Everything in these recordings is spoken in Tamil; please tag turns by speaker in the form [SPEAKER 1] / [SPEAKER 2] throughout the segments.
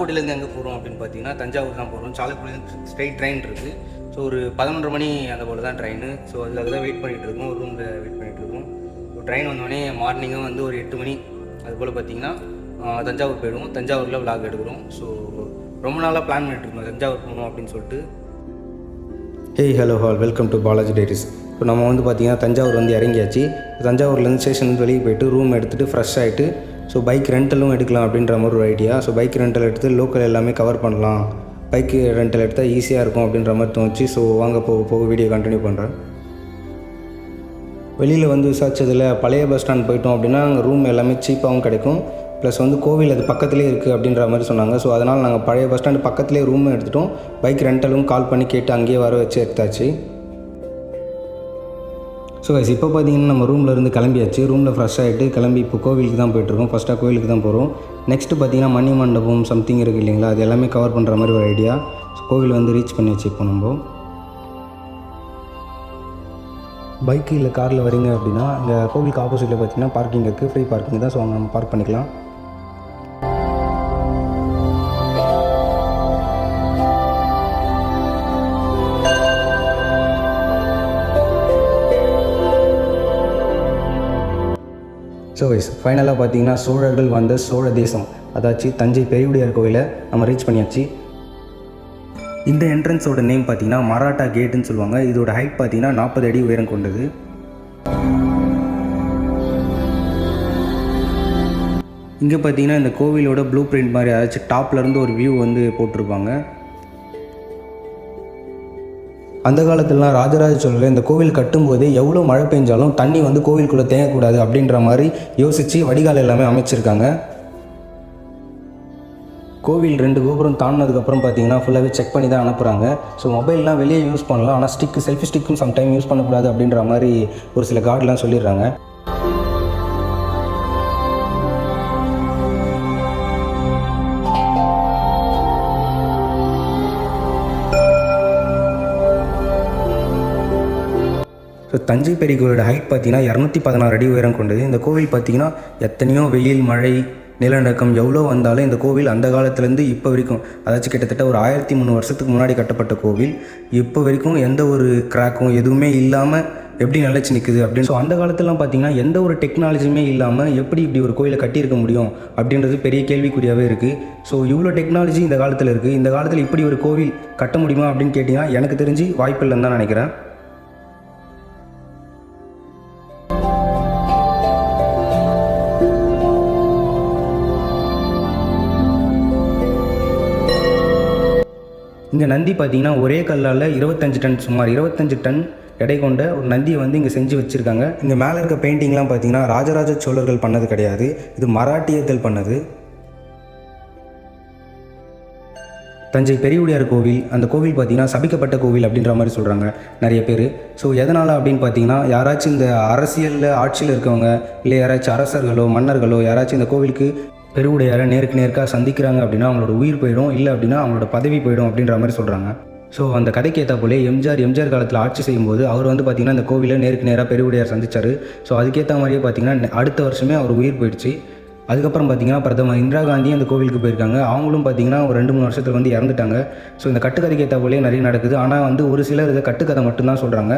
[SPEAKER 1] சாலக்குடியிலேருந்து எங்கே போகிறோம் அப்படின்னு பார்த்தீங்கன்னா தஞ்சாவூர் தான் போகிறோம். சாலக்குடியிலேருந்து ஸ்ட்ரெயிட் ட்ரெயின் இருக்குது. ஸோ ஒரு 11:30 மணி அந்த போல் தான் ட்ரெயின். ஸோ அதில் தான் வெயிட் பண்ணிகிட்டு இருக்கோம், ஒரு ரூமில் வெயிட் பண்ணிகிட்டு இருக்கோம். ஸோ ட்ரெயின் வந்தோடனே மார்னிங்கும் வந்து ஒரு 8 மணி அதுபோல் பார்த்தீங்கன்னா தஞ்சாவூர் போயிடுவோம். தஞ்சாவூரில் விளாக் எடுக்கிறோம். ஸோ ரொம்ப நாளாக பிளான் பண்ணிட்டு இருக்கோம் தஞ்சாவூர் போகணும் அப்படின்னு சொல்லிட்டு.
[SPEAKER 2] Hello welcome to Balaji diaries. இப்போ நம்ம வந்து பார்த்திங்கன்னா தஞ்சாவூர் வந்து இறங்கியாச்சு. தஞ்சாவூர்லேருந்து ஸ்டேஷன் வெளியே போய்ட்டு ரூம் எடுத்துகிட்டு ஃப்ரெஷ் ஆகிட்டு ஸோ பைக் ரெண்டலும் எடுக்கலாம் அப்படின்ற மாதிரி ஒரு ஐடியா. ஸோ பைக் ரெண்டல் எடுத்து லோக்கல் எல்லாமே கவர் பண்ணலாம், பைக் ரெண்டல் எடுத்தால் ஈஸியாக இருக்கும் அப்படின்ற மாதிரி தோணுச்சு. ஸோ வாங்க போக வீடியோ கண்டினியூ பண்ணுறேன். வெளியில் வந்து விசாரிச்சதில் பழைய பஸ் ஸ்டாண்ட் போயிட்டோம் அப்படின்னா அங்கே ரூம் எல்லாமே சீப்பாகவும் கிடைக்கும், ப்ளஸ் வந்து கோவில் அது பக்கத்துலேயே இருக்குது அப்படின்ற மாதிரி சொன்னாங்க. ஸோ அதனால் நாங்கள் பழைய பஸ் ஸ்டாண்டு பக்கத்துலேயே ரூம் எடுத்துகிட்டோம். பைக் ரெண்டலும் கால் பண்ணி கேட்டு அங்கேயே வர வச்சு எடுத்தாச்சு. ஸோ கைஸ் இப்போ பார்த்தீங்கன்னா நம்ம ரூமில் இருந்து கிளம்பியாச்சு. ரூமில் ஃப்ரெஷ் ஆகிட்டு கிளம்பி இப்போ கோவிலுக்கு தான் போய்ட்டுருக்கோம். ஃபஸ்ட்டாக கோவிலுக்கு தான் போகிறோம். நெக்ஸ்ட்டு பார்த்தீங்கன்னா மணி மண்டபம் சம்திங் இருக்குது இல்லைங்களா, அது எல்லாமே கவர் பண்ணுற மாதிரி ஒரு ஐடியா. ஸோ கோவில் வந்து ரீச் பண்ணியாச்சு. இப்போ நம்ம பைக்கு இல்லை காரில் வரீங்க அப்படின்னா இந்த கோவிலுக்கு ஆப்போசிட்டில் பார்த்தீங்கன்னா பார்க்கிங் இருக்குது, ஃப்ரீ பார்க்கிங் தான். ஸோ அங்கே நம்ம பார்க் பண்ணிக்கலாம். ஸோ கைஸ் ஃபைனலாக பார்த்தீங்கன்னா சோழர்கள் வந்த சோழ தேசம், அதாச்சு தஞ்சை பெரியவுடையார் கோவிலை நம்ம ரீச் பண்ணியாச்சு. இந்த என்ட்ரன்ஸோட நேம் பார்த்தீங்கன்னா மராட்டா கேட்டுன்னு சொல்லுவாங்க. இதோட ஹைட் பார்த்தீங்கன்னா 40 அடி உயரம் கொண்டது. இங்கே பார்த்தீங்கன்னா இந்த கோவிலோட ப்ளூ பிரிண்ட் மாதிரி அதாச்சும் டாப்லேருந்து ஒரு வியூ வந்து போட்டிருப்பாங்க. அந்த காலத்துலலாம் ராஜராஜ சோழர் இந்த கோவில் கட்டும்போதே எவ்வளோ மழை பெஞ்சாலும் தண்ணி வந்து கோவிலுக்குள்ளே தேங்கக்கூடாது அப்படின்ற மாதிரி யோசித்து வடிகால் எல்லாமே அமைச்சிருக்காங்க. கோவில் 2 கோபுரம் தாண்டினதுக்கப்புறம் பார்த்தீங்கன்னா ஃபுல்லாகவே செக் பண்ணி தான் அனுப்புகிறாங்க. ஸோ மொபைல்லாம் வெளியே யூஸ் பண்ணலாம், ஆனால் செல்ஃபி ஸ்டிக்கும் சம்டைம் யூஸ் பண்ணக்கூடாது அப்படின்ற மாதிரி ஒரு சில கார்டெலாம் சொல்லிடுறாங்க. ஸோ தஞ்சை பெரிய கோவிலோட ஹைட் பார்த்தீங்கன்னா 216 அடி உயரம் கொண்டது. இந்த கோவில் பார்த்தீங்கன்னா எத்தனையோ வெயில் மழை நிலநடுக்கம் எவ்வளோ வந்தாலும் இந்த கோவில் அந்த காலத்துலேருந்து இப்போ வரைக்கும், அதாச்சும் கிட்டத்தட்ட ஒரு 1300 வருஷத்துக்கு முன்னாடி கட்டப்பட்ட கோவில், இப்போ வரைக்கும் எந்த ஒரு கிராக்கும் எதுவுமே இல்லாமல் எப்படி நிலைச்சி நிற்குது அப்படின்னு. ஸோ அந்த காலத்துலாம் பார்த்தீங்கன்னா எந்த ஒரு டெக்னாலஜியுமே இல்லாமல் எப்படி இப்படி ஒரு கோயிலை கட்டியிருக்க முடியும் அப்படின்றது பெரிய கேள்விக்குறியாகவே இருக்குது. ஸோ இவ்வளோ டெக்னாலஜி இந்த காலத்தில் இருக்குது, இந்த காலத்தில் இப்படி ஒரு கோவில் கட்ட முடியுமா அப்படின்னு கேட்டிங்கன்னா எனக்கு தெரிஞ்சு வாய்ப்பு இல்லைன்னு தான் நினைக்கிறேன். இங்கே நந்தி பார்த்தீங்கன்னா ஒரே கல்லால் 25 டன், சுமார் 25 டன் எடை கொண்ட ஒரு நந்தியை வந்து இங்கே செஞ்சு வச்சுருக்காங்க. இங்கே மேலே இருக்க பெயிண்டிங்லாம் பார்த்தீங்கன்னா ராஜராஜ சோழர்கள் பண்ணது கிடையாது, இது மராட்டியர்கள் பண்ணது. தஞ்சை பெரியவுடையார் கோவில், அந்த கோவில் பார்த்தீங்கன்னா சபிக்கப்பட்ட கோவில் அப்படின்ற மாதிரி சொல்கிறாங்க நிறைய பேர். ஸோ எதனால் அப்படின்னு பார்த்தீங்கன்னா யாராச்சும் இந்த அரசியலில் ஆட்சியில் இருக்கவங்க இல்லை யாராச்சும் அரசர்களோ மன்னர்களோ யாராச்சும் இந்த கோவிலுக்கு பெரியவுடையாரை நேருக்காக சந்திக்கிறாங்க அப்படின்னா அவங்களோட உயிர் போயிடும், இல்லை அப்படின்னா அவங்களோட பதவி போயிடும் அப்படின்ற மாதிரி சொல்கிறாங்க. ஸோ அந்த கதைக்கு ஏற்ற போலே எம்ஜிஆர் காலத்தில் ஆட்சி செய்யும்போது அவர் வந்து பார்த்திங்கன்னா இந்த கோவிலை நேராக பெரியவுடையார் சந்திச்சார். ஸோ அதுக்கேற்ற மாதிரியே பார்த்திங்கன்னா அடுத்த வருஷமே அவர் உயிர் போயிடுச்சு. அதுக்கப்புறம் பார்த்திங்கன்னா பிரதமர் இந்திரா காந்தியும் அந்த கோவிலுக்கு போயிருக்காங்க. அவங்களும் பார்த்திங்கன்னா ஒரு 2-3 வருஷத்தில் வந்து இறந்துட்டாங்க. ஸோ இந்த கட்டுக்கதைக்கு ஏற்ற போலே நிறைய நடக்குது. ஆனால் வந்து ஒரு சிலர் இதை கட்டுக்கதை மட்டும்தான் சொல்கிறாங்க.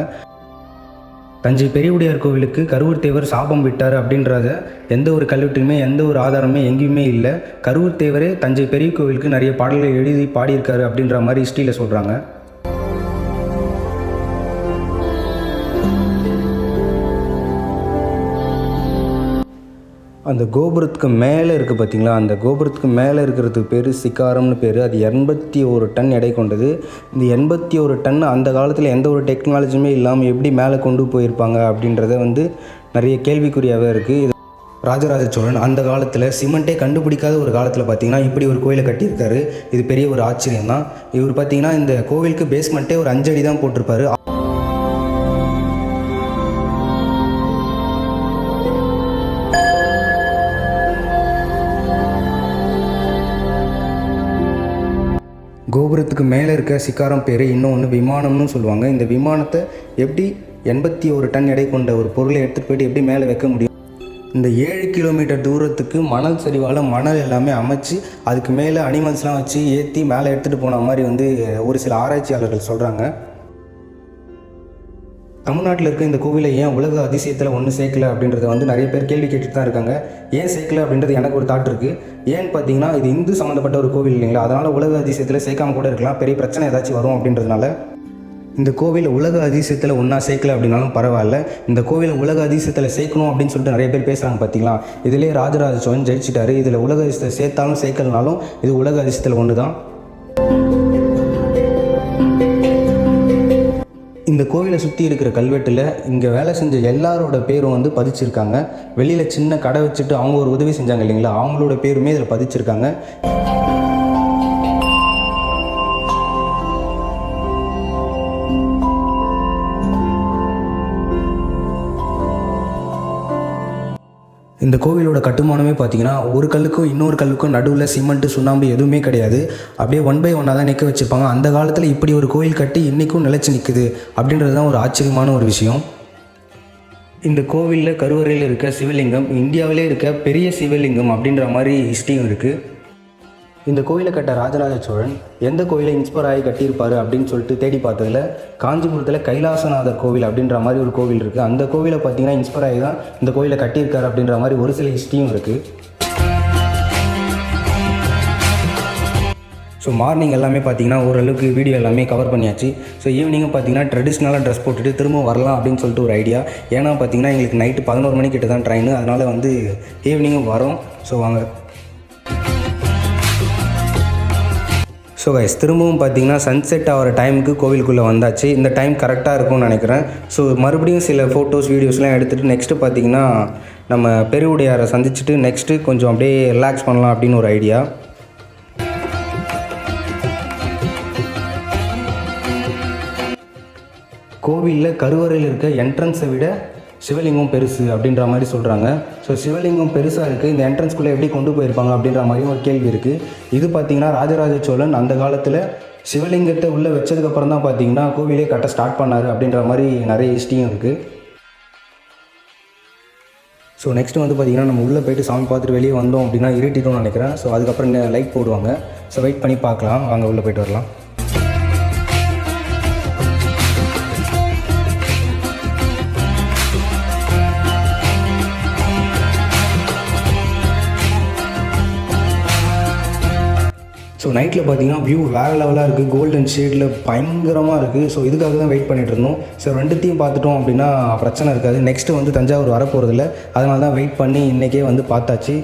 [SPEAKER 2] தஞ்சை பெரியவுடையார் கோவிலுக்கு கருவூர் தேவர் சாபம் விட்டார் அப்படின்றத எந்த ஒரு கல்வெட்டுமே எந்த ஒரு ஆதாரமே எங்கேயுமே இல்லை. கருவூர் தேவரே தஞ்சை பெரிய கோவிலுக்கு நிறைய பாடல்கள் எழுதி பாடியிருக்காரு அப்படின்ற மாதிரி ஹிஸ்ட்ரியில் சொல்கிறாங்க. அந்த கோபுரத்துக்கு மேலே இருக்குது பார்த்திங்களா, அந்த கோபுரத்துக்கு மேலே இருக்கிறதுக்கு பேர் சிக்காரம்னு பேர். அது 81 டன் எடை கொண்டது. இந்த 81 டன் அந்த காலத்தில் எந்த ஒரு டெக்னாலஜியுமே இல்லாமல் எப்படி மேலே கொண்டு போயிருப்பாங்க அப்படின்றத வந்து நிறைய கேள்விக்குறியாகவே இருக்குது. ராஜராஜ சோழன் அந்த காலத்தில் சிமெண்ட்டே கண்டுபிடிக்காத ஒரு காலத்தில் பார்த்திங்கன்னா இப்படி ஒரு கோயிலை கட்டியிருக்காரு. இது பெரிய ஒரு ஆச்சரியம் தான். இவர் பார்த்திங்கன்னா இந்த கோவிலுக்கு பேஸ்மெண்ட்டே ஒரு 5 அடி தான் போட்டிருப்பாரு. கோபுரத்துக்கு மேலே இருக்க சிக்காரம் பேர் இன்னொன்று விமானம்னு சொல்லுவாங்க. இந்த விமானத்தை எப்படி 81 டன் எடை கொண்ட ஒரு பொருளை எடுத்துகிட்டு போய்ட்டு எப்படி மேலே வைக்க முடியும் இந்த 7 கிலோமீட்டர் தூரத்துக்கு மணல் சரிவால் மணல் எல்லாமே அமைச்சு அதுக்கு மேலே அனிமல்ஸ்லாம் வச்சு ஏற்றி மேலே எடுத்துகிட்டு போன மாதிரி வந்து ஒரு சில ஆராய்ச்சியாளர்கள் சொல்கிறாங்க. தமிழ்நாட்டில் இருக்க இந்த கோவிலை ஏன் உலக அதிசயத்தில் ஒன்று சேர்க்கல அப்படின்றத வந்து நிறைய பேர் கேள்வி கேட்டுட்டு தான் இருக்காங்க. ஏன் சேர்க்கல அப்படின்றது எனக்கு ஒரு தாட் இருக்குது. ஏன்னு பார்த்தீங்கன்னா இது இந்து சம்மந்தப்பட்ட ஒரு கோவில் இல்லைங்களா, அதனால் உலக அதிசயத்தில் சேர்க்காம கூட இருக்கலாம், பெரிய பிரச்சனை ஏதாச்சும் வரும் அப்படின்றதுனால. இந்த கோவில் உலக அதிசயத்தில் ஒன்றா சேர்க்கல அப்படின்னாலும் பரவாயில்ல, இந்த கோவிலை உலக அதிசயத்தில் சேர்க்கணும் அப்படின்னு சொல்லிட்டு நிறைய பேர் பேசுகிறாங்க பார்த்தீங்களா. இதிலே ராஜராஜ சோழன் ஜெயிச்சிட்டாரு. இதில் உலக அதிசயத்தை சேர்த்தாலும் சேர்க்கலனாலும் இது உலக அதிசயத்தில் ஒன்று தான். இந்த கோவிலை சுற்றி இருக்கிற கல்வெட்டில் இங்கே வேலை செஞ்ச எல்லாரோட பேரும் வந்து பதிச்சிருக்காங்க. வெளியில் சின்ன கடை வச்சுட்டு அவங்க ஒரு உதவி செஞ்சாங்க இல்லைங்களா, அவங்களோட பேருமே இதில் பதிச்சிருக்காங்க. இந்த கோவிலோட கட்டுமானமே பார்த்தீங்கன்னா ஒரு கல்லுக்கும் இன்னொரு கல்லுக்கும் நடுவில் சிமெண்ட்டு சுண்ணாம்பு எதுவுமே கிடையாது. அப்படியே 1 by 1 தான் நிற்க வச்சுருப்பாங்க. அந்த காலத்தில் இப்படி ஒரு கோவில் கட்டி இன்றைக்கும் நிலைச்சி நிற்குது அப்படின்றது தான் ஒரு ஆச்சரியமான ஒரு விஷயம். இந்த கோவிலில் கருவறையில் இருக்க சிவலிங்கம் இந்தியாவிலே இருக்க பெரிய சிவலிங்கம் அப்படின்ற மாதிரி ஹிஸ்ட்ரியும் இருக்குது. இந்த கோயிலை கட்ட ராஜராஜ சோழன் எந்த கோயிலை இன்ஸ்பயர் ஆகி கட்டியிருப்பார் அப்படின்னு சொல்லிட்டு தேடி பார்த்ததில் காஞ்சிபுரத்தில் கைலாசநாதர் கோவில் அப்படின்ற மாதிரி ஒரு கோவில் இருக்குது. அந்த கோவிலை பார்த்தீங்கன்னா இன்ஸ்பயர் ஆகி தான் இந்த கோயிலை கட்டியிருக்காரு அப்படின்ற மாதிரி ஒரு சில ஹிஸ்ட்ரியும் இருக்குது. ஸோ மார்னிங் எல்லாமே பார்த்தீங்கன்னா ஓரளவுக்கு வீடியோ எல்லாமே கவர் பண்ணியாச்சு. ஸோ ஈவினிங்கும் பார்த்தீங்கன்னா ட்ரெடிஷ்னலாக ட்ரெஸ் போட்டுட்டு திரும்ப வரலாம் அப்படின்னு சொல்லிட்டு ஒரு ஐடியா. ஏன்னா பார்த்தீங்கன்னா எங்களுக்கு நைட்டு 11 மணிக்கிட்ட தான் ட்ரெயின், அதனால் வந்து ஈவினிங்கும் வரோம். ஸோ வாங்க. ஸோ கைஸ் திரும்பவும் பார்த்தீங்கன்னா சன்செட் ஆகிற டைமுக்கு கோவிலுக்குள்ளே வந்தாச்சு. இந்த டைம் கரெக்டாக இருக்கும்னு நினைக்கிறேன். ஸோ மறுபடியும் சில ஃபோட்டோஸ் வீடியோஸ்லாம் எடுத்துகிட்டு நெக்ஸ்ட்டு பார்த்தீங்கன்னா நம்ம பெருவுடையாரை சந்திச்சுட்டு நெக்ஸ்ட்டு கொஞ்சம் அப்படியே ரிலாக்ஸ் பண்ணலாம் அப்படின்னு ஒரு ஐடியா. கோவிலில் கருவறையில் இருக்க என்ட்ரன்ஸை விட சிவலிங்கம் பெருசு அப்படின்ற மாதிரி சொல்கிறாங்க. ஸோ சிவலிங்கம் பெருசாக இருக்குது, இந்த என்ட்ரன்ஸ்குள்ளே எப்படி கொண்டு போயிருப்பாங்க அப்படின்ற மாதிரி ஒரு கேள்வி இருக்குது. இது பார்த்திங்கன்னா ராஜராஜ சோழன் அந்த காலத்தில் சிவலிங்கத்தை உள்ளே வச்சதுக்கப்புறம் தான் பார்த்திங்கன்னா கோவிலே கட்ட ஸ்டார்ட் பண்ணார் அப்படின்ற மாதிரி நிறைய ஹிஸ்ட்ரியும் இருக்குது. ஸோ நெக்ஸ்ட்டு வந்து பார்த்திங்கன்னா நம்ம உள்ளே போய்ட்டு சாமி பார்த்துட்டு வெளியே வந்தோம் அப்படின்னா இருட்டிட்டோம்னு நினைக்கிறேன். ஸோ அதுக்கப்புறம் லைட் போடுவாங்க. ஸோ வெயிட் பண்ணி பார்க்கலாம், வாங்க உள்ளே போய்ட்டு வரலாம். ஸோ நைட்டில் பார்த்தீங்கன்னா வியூ வேறு லெவலாக இருக்குது, கோல்டன் ஷேடில் பயங்கரமாக இருக்குது. ஸோ இதுக்காக தான் வெயிட் பண்ணிகிட்டு இருந்தோம். ஸோ ரெண்டுத்தையும் பார்த்துட்டோம் அப்படின்னா பிரச்சனை இருக்காது. நெக்ஸ்ட்டு வந்து தஞ்சாவூர் வரப்போகிறதில்ல, அதனால தான் வெயிட் பண்ணி இன்றைக்கே வந்து பார்த்தாச்சு.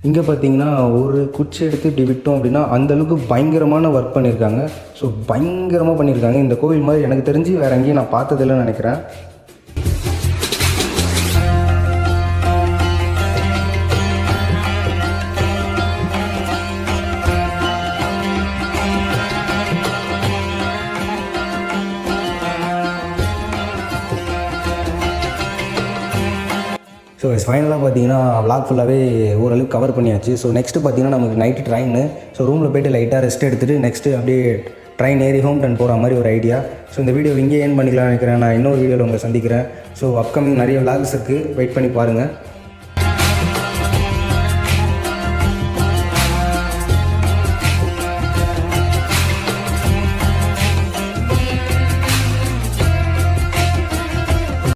[SPEAKER 2] இங்கே பார்த்தீங்கன்னா ஒரு குச்சி எடுத்து இப்படி விட்டோம் அப்படின்னா அந்தளவுக்கு பயங்கரமான ஒர்க் பண்ணியிருக்காங்க. ஸோ பயங்கரமாக பண்ணியிருக்காங்க. இந்த கோவில் மாதிரி எனக்கு தெரிஞ்சு வேறு எங்கேயும் நான் பார்த்ததில்லைன்னு நினைக்கிறேன். ஸோ ஃபைனலாக பார்த்தீங்கன்னா விளாக் ஃபுல்லாகவே ஓரளவுக்கு கவர் பண்ணியாச்சு. ஸோ நெக்ஸ்ட்டு பார்த்தீங்கன்னா நமக்கு நைட்டு ட்ரெயின். ஸோ ரூமில் போய்ட்டு லைட்டாக ரெஸ்ட் எடுத்துகிட்டு நெக்ஸ்ட்டு அப்படியே ட்ரெயின் ஏறி ஹோம் டர்ன் போகிற மாதிரி ஒரு ஐடியா. ஸோ இந்த வீடியோ இங்கே ஏன் பண்ணிக்கலாம்னு நினைக்கிறேன். நான் இன்னொரு வீடியோவில் உங்களை சந்திக்கிறேன். ஸோ அப்கமிங் நிறைய விளாக்ஸ் இருக்குது, வெயிட் பண்ணி பாருங்கள்.